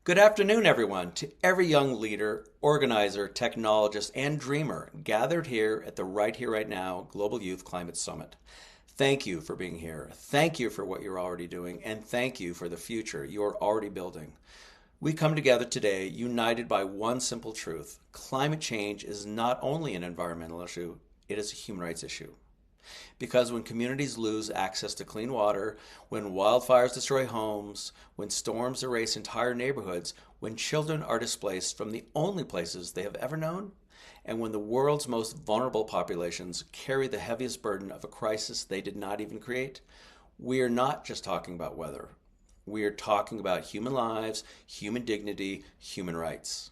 Good afternoon, everyone, to every young leader, organizer, technologist, and dreamer gathered here at the Right Here, Right Now Global Youth Climate Summit. Thank you for being here. Thank you for what you're already doing, and thank you for the future you're already building. We come together today united by one simple truth. Climate change is not only an environmental issue, it is a human rights issue. Because when communities lose access to clean water, when wildfires destroy homes, when storms erase entire neighborhoods, when children are displaced from the only places they have ever known, and when the world's most vulnerable populations carry the heaviest burden of a crisis they did not even create, we are not just talking about weather. We are talking about human lives, human dignity, human rights.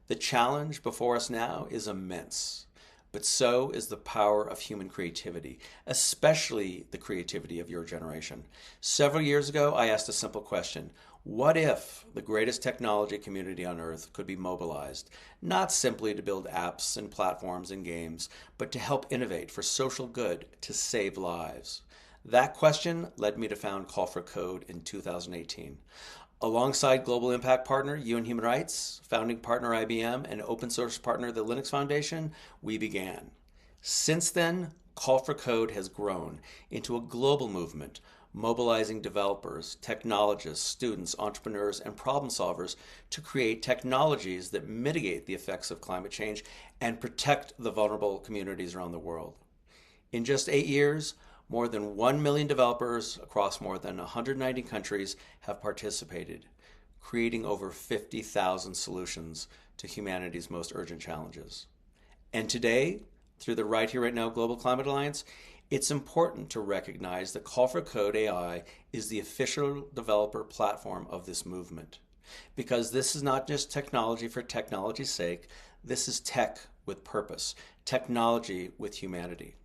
The challenge before us now is immense. But so is the power of human creativity, especially the creativity of your generation. Several years ago, I asked a simple question. What if the greatest technology community on Earth could be mobilized, not simply to build apps and platforms and games, but to help innovate for social good to save lives? That question led me to found Call for Code in 2018. Alongside global impact partner UN Human Rights, founding partner IBM, and open source partner the Linux Foundation, we began. Since then, Call for Code has grown into a global movement, mobilizing developers, technologists, students, entrepreneurs, and problem solvers to create technologies that mitigate the effects of climate change and protect the vulnerable communities around the world. In just 8 years, more than 1 million developers across more than 190 countries have participated, creating over 50,000 solutions to humanity's most urgent challenges. And today, through the Right Here, Right Now Global Climate Alliance, it's important to recognize that Call for Code AI is the official developer platform of this movement. Because this is not just technology for technology's sake, this is tech with purpose, technology with humanity.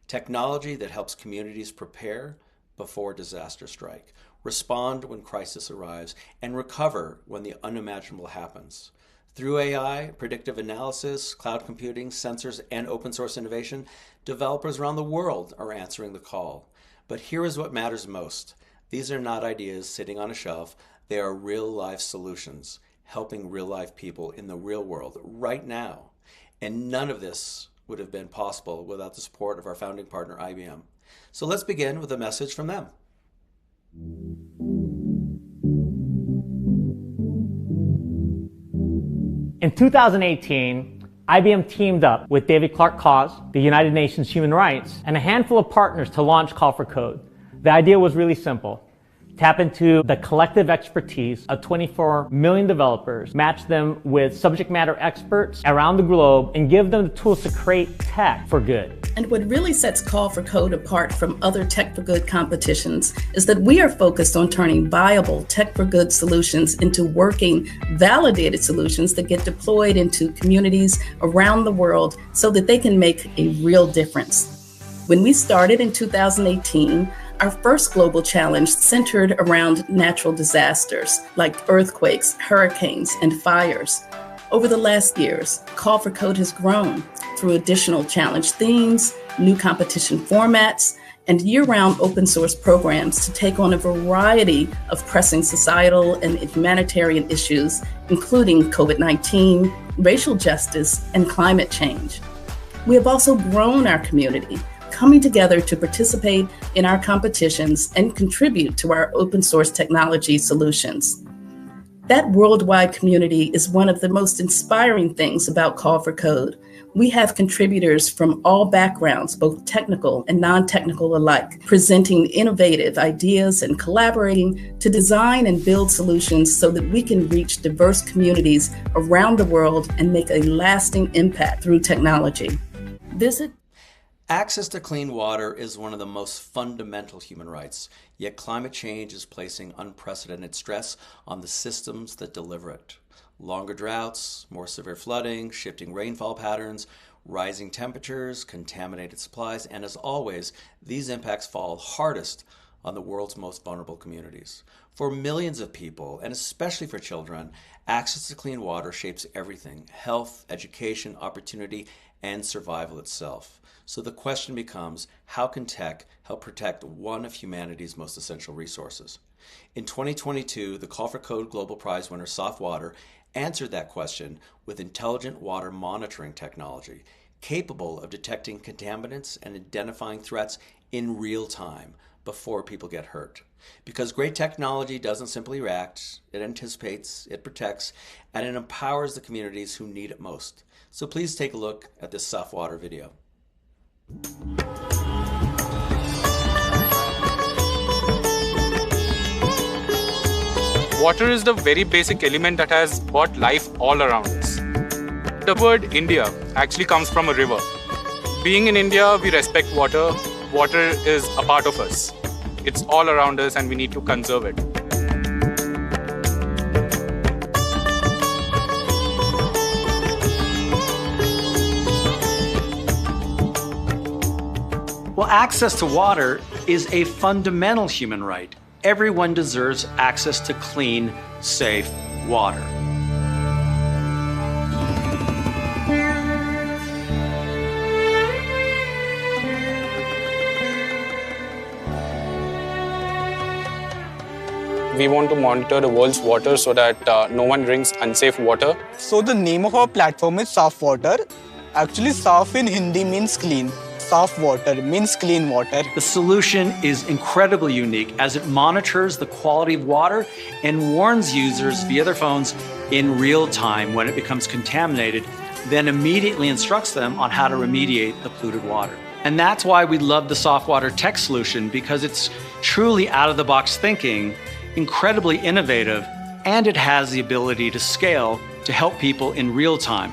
Technology that helps communities prepare before disaster strike, respond when crisis arrives, and recover when the unimaginable happens. Through AI, predictive analysis, cloud computing, sensors, and open source innovation, developers around the world are answering the call. But here is what matters most. These are not ideas sitting on a shelf. They are real-life solutions, helping real-life people in the real world right now. And none of this would have been possible without the support of our founding partner, IBM. So let's begin with a message from them. In 2018, IBM teamed up with David Clark Cause, the United Nations Human Rights, and a handful of partners to launch Call for Code. The idea was really simple. Tap into the collective expertise of 24 million developers, match them with subject matter experts around the globe, and give them the tools to create tech for good. And what really sets Call for Code apart from other Tech for Good competitions is that we are focused on turning viable Tech for Good solutions into working, validated solutions that get deployed into communities around the world so that they can make a real difference. When we started in 2018, our first global challenge centered around natural disasters like earthquakes, hurricanes, and fires. Over the last years, Call for Code has grown through additional challenge themes, new competition formats, and year-round open source programs to take on a variety of pressing societal and humanitarian issues, including COVID-19, racial justice, and climate change. We have also grown our community, coming together to participate in our competitions and contribute to our open source technology solutions. That worldwide community is one of the most inspiring things about Call for Code. We have contributors from all backgrounds, both technical and non-technical alike, presenting innovative ideas and collaborating to design and build solutions so that we can reach diverse communities around the world and make a lasting impact through technology. Visit Access to clean water is one of the most fundamental human rights, yet climate change is placing unprecedented stress on the systems that deliver it. Longer droughts, more severe flooding, shifting rainfall patterns, rising temperatures, contaminated supplies, and as always, these impacts fall hardest on the world's most vulnerable communities. For millions of people, and especially for children, access to clean water shapes everything: health, education, opportunity, and survival itself. So the question becomes, how can tech help protect one of humanity's most essential resources? In 2022, the Call for Code Global Prize winner SoftWater answered that question with intelligent water monitoring technology, capable of detecting contaminants and identifying threats in real time before people get hurt. Because great technology doesn't simply react, it anticipates, it protects, and it empowers the communities who need it most. So please take a look at this SoftWater video. Water is the very basic element that has brought life all around us. The word India actually comes from a river. Being in India, we respect water. Water is a part of us. It's all around us and we need to conserve it. Well, access to water is a fundamental human right. Everyone deserves access to clean, safe water. We want to monitor the world's water so that no one drinks unsafe water. So the name of our platform is SoftWater. Actually, Saf in Hindi means clean. SoftWater means clean water. The solution is incredibly unique as it monitors the quality of water and warns users via their phones in real time when it becomes contaminated, then immediately instructs them on how to remediate the polluted water. And that's why we love the SoftWater tech solution, because it's truly out-of-the-box thinking, incredibly innovative, and it has the ability to scale to help people in real time.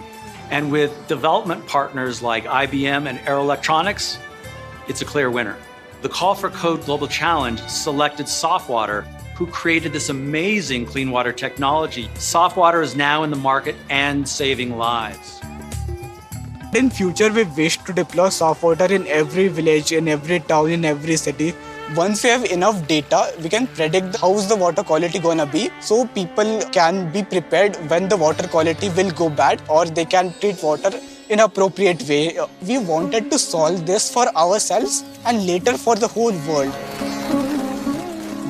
And with development partners like IBM and Arrow Electronics, it's a clear winner. The Call for Code Global Challenge selected SoftWater, who created this amazing clean water technology. SoftWater is now in the market and saving lives. In future, we wish to deploy SoftWater in every village, in every town, in every city. Once we have enough data, we can predict how's the water quality gonna be, so people can be prepared when the water quality will go bad, or they can treat water in an appropriate way. We wanted to solve this for ourselves and later for the whole world.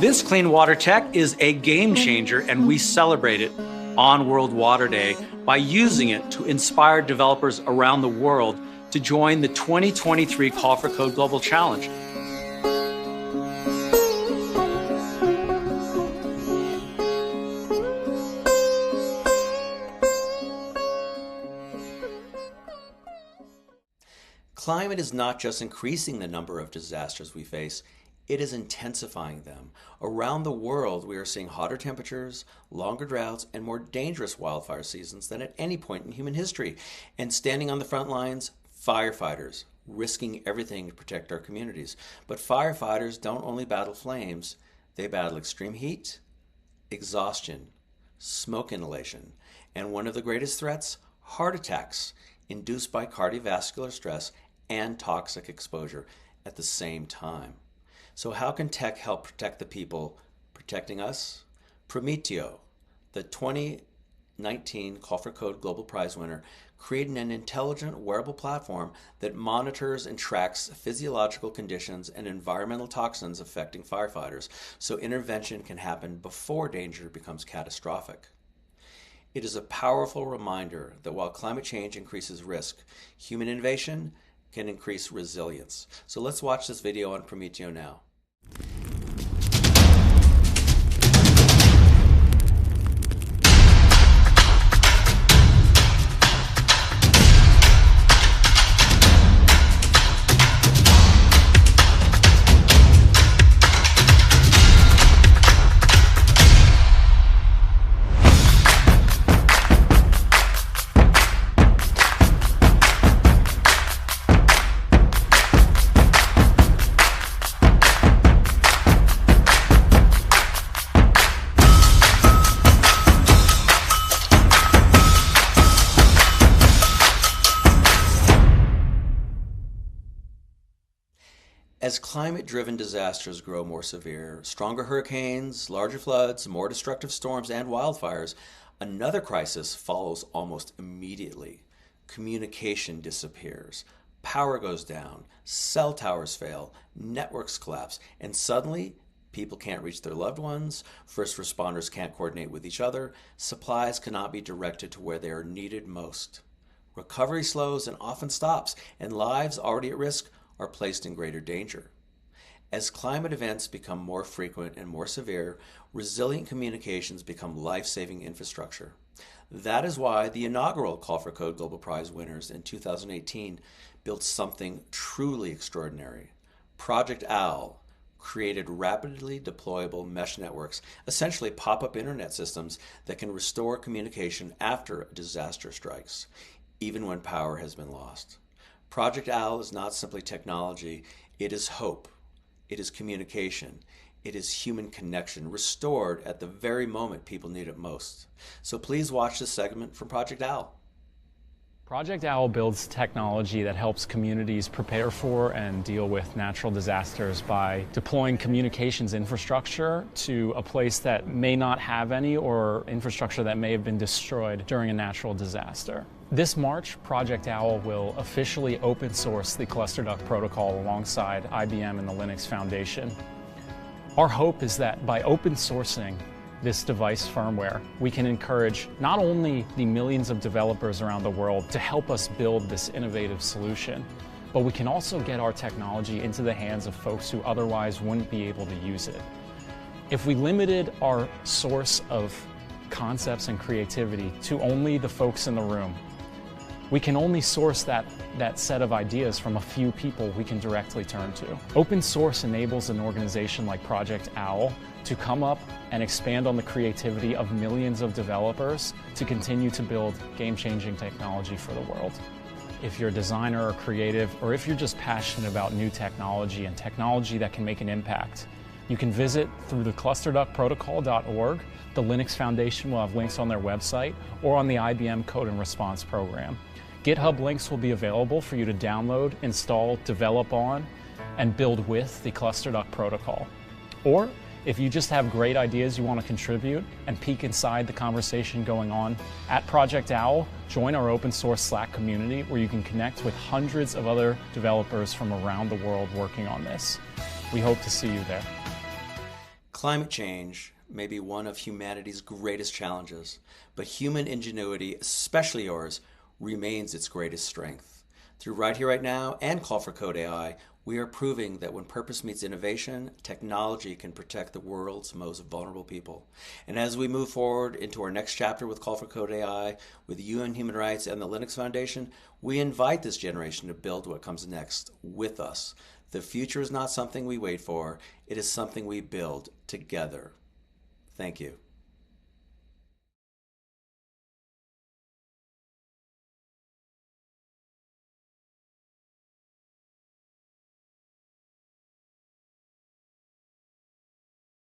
This clean water tech is a game changer, and we celebrate it on World Water Day by using it to inspire developers around the world to join the 2023 Call for Code Global Challenge. Climate is not just increasing the number of disasters we face, it is intensifying them. Around the world, we are seeing hotter temperatures, longer droughts, and more dangerous wildfire seasons than at any point in human history. And standing on the front lines, firefighters, risking everything to protect our communities. But firefighters don't only battle flames, they battle extreme heat, exhaustion, smoke inhalation, and one of the greatest threats, heart attacks induced by cardiovascular stress and toxic exposure at the same time. So how can tech help protect the people protecting us? Prometeo, the 2019 Call for Code Global Prize winner, created an intelligent wearable platform that monitors and tracks physiological conditions and environmental toxins affecting firefighters, so intervention can happen before danger becomes catastrophic. It is a powerful reminder that while climate change increases risk, human innovation can increase resilience. So let's watch this video on Prometeo now. As climate-driven disasters grow more severe, stronger hurricanes, larger floods, more destructive storms, and wildfires, another crisis follows almost immediately. Communication disappears, power goes down, cell towers fail, networks collapse, and suddenly People can't reach their loved ones, first responders can't coordinate with each other, supplies cannot be directed to where they are needed most. Recovery slows and often stops, and lives already at risk are placed in greater danger. As climate events become more frequent and more severe, resilient communications become life-saving infrastructure. That is why the inaugural Call for Code Global Prize winners in 2018 built something truly extraordinary. Project OWL created rapidly deployable mesh networks, essentially pop-up internet systems that can restore communication after a disaster strikes, even when power has been lost. Project OWL is not simply technology, it is hope. It is communication. It is human connection restored at the very moment people need it most. So please watch this segment from Project OWL. Project OWL builds technology that helps communities prepare for and deal with natural disasters by deploying communications infrastructure to a place that may not have any or infrastructure that may have been destroyed during a natural disaster. This March, Project OWL will officially open source the ClusterDuck protocol alongside IBM and the Linux Foundation. Our hope is that by open sourcing this device firmware, we can encourage not only the millions of developers around the world to help us build this innovative solution, but we can also get our technology into the hands of folks who otherwise wouldn't be able to use it. If we limited our source of concepts and creativity to only the folks in the room, we can only source that set of ideas from a few people we can directly turn to. Open source enables an organization like Project OWL to come up and expand on the creativity of millions of developers to continue to build game-changing technology for the world. If you're a designer or creative, or if you're just passionate about new technology and technology that can make an impact, you can visit through the clusterduckprotocol.org. The Linux Foundation will have links on their website or on the IBM Code and Response program. GitHub links will be available for you to download, install, develop on, and build with the ClusterDuck protocol. Or if you just have great ideas you want to contribute and peek inside the conversation going on at Project OWL, join our open source Slack community where you can connect with hundreds of other developers from around the world working on this. We hope to see you there. Climate change may be one of humanity's greatest challenges, but human ingenuity, especially yours, remains its greatest strength. Through Right Here, Right Now and Call for Code AI, we are proving that when purpose meets innovation, technology can protect the world's most vulnerable people. And as we move forward into our next chapter with Call for Code AI, with UN Human Rights and the Linux Foundation, we invite this generation to build what comes next with us. The future is not something we wait for, it is something we build together. Thank you.